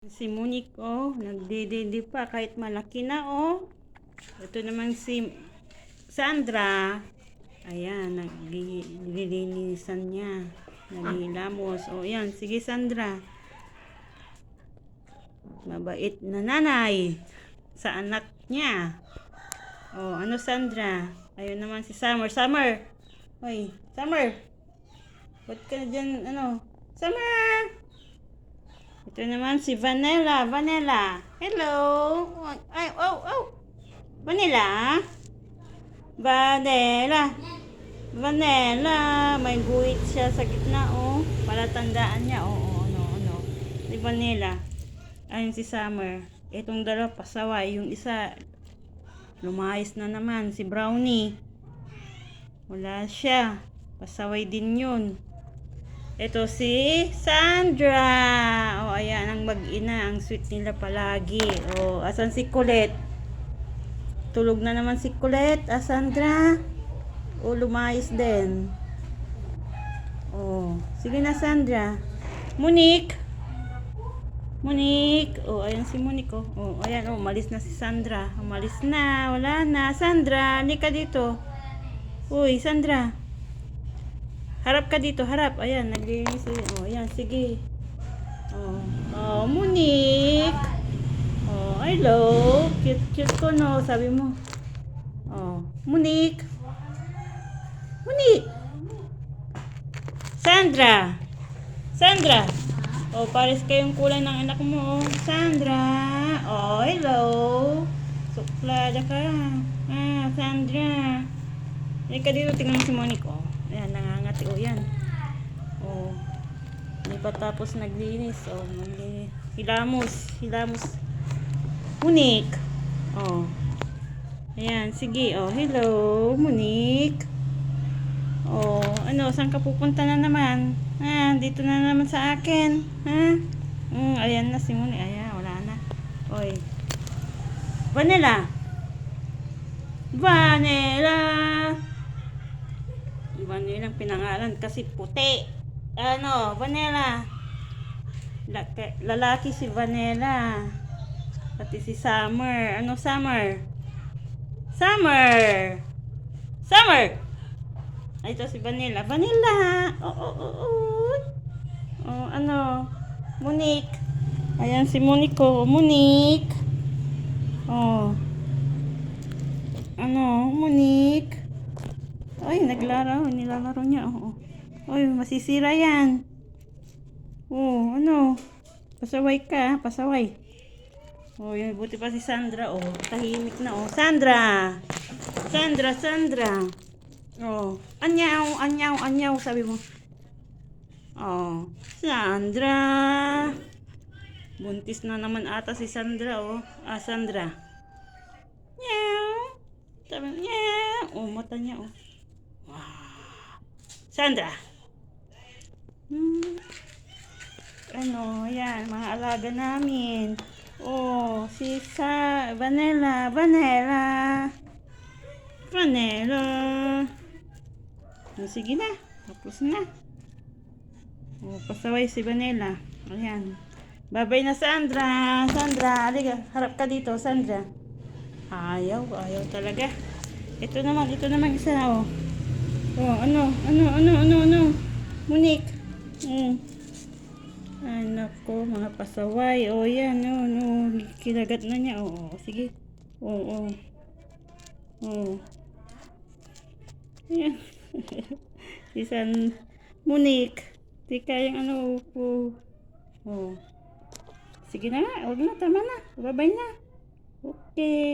Si Monique, oh, nagdididi pa kahit malaki na, oh. Ito naman si Sandra. Ayan, naglilinisan niya. Naghihilamos. Oh, yan. Sige, Sandra. Mabait na nanay sa anak niya. Oh, ano, Sandra? Ayun naman si Summer. Summer! Hoy, Summer! Ba't ka dyan, ano? Summer! Ito naman si Vanilla. Vanilla. Hello. Ay, oh, oh. Vanilla. Vanilla. Vanilla. May guhit siya sa gitna, oh. Palatandaan niya, oh, ano. Si Vanilla. Ayun si Summer. Itong dalawa pasaway. Yung isa, lumayas na naman. Si Brownie. Wala siya. Pasaway din yun. Ito si Sandra. Oh, ayan ang mag-ina. Ang sweet nila palagi. Oh, asan si Colette? Tulog na naman si Colette. Sandra? Oh, lumayas din. Oh, sige na, Sandra. Monique. Monique. Oh, ayan si Monique. Oh, ayan. Oh, umalis na si Sandra. Umalis na. Wala na. Sandra, halika dito. Uy, Sandra. Harap ka dito, harap. Ayan, naglinis. Oh, ayan, sige. Oh, Monique. Oh, hello. Cute ko, no? Sabi mo. Oh, Monique. Monique. Sandra. Sandra. Oh, pares kayong kulay ng anak mo. Sandra. Oh, hello. Suplada ka. Sandra. Halika dito, tingnan si Monique, oh. Ayan, nangangati. O, yan. O. Hindi pa tapos naglinis. O, hilamos. Monique. O. Ayan, sige. O, hello, Monique. O, ano, saan ka pupunta na naman? Dito na naman sa akin. Ayan na si Monique. Ayan, wala na. Oy. Vanilla. Vanilla. Vanilla ang pinangalan kasi puti. Ano, Vanilla. Lalaki si Vanilla. Pati si Summer. Ano, Summer? Summer! Summer! Ay, ito si Vanilla. Vanilla! Oh, ano? Monique. Ayan si Monique, oh. Monique. Oh. Ano, Monique? Ay, nilalaro niya. Oh. Ay, masisira yan. Oh, ano? Pasaway ka, pasaway. Oh, yan, buti pa si Sandra. Oh, tahimik na. Oh, Sandra. Sandra. Oh, anyaw, sabi mo. Oh, Sandra. Buntis na naman ata si Sandra, oh. Sandra. Meow. Sabi, meow. Oh, mata niya, oh. Sandra. Ano, yan, mga alaga namin. Oh, si Vanilla. Sige na, tapos na. Oh, pasaway si Vanilla. Ayan. Babay na, Sandra. Sandra, aliga, harap ka dito, Sandra. Ayaw talaga. Ito naman isa, oh. Oh, ano? Monique. Ay, nako, mga pasaway. Oh, yan, no. Kinagat na niya. Oh, sige. Oh. Yan. Monique. Di kayang ano, upo. Oh. Sige na nga, huwag na, tama na. Babay na. Okay.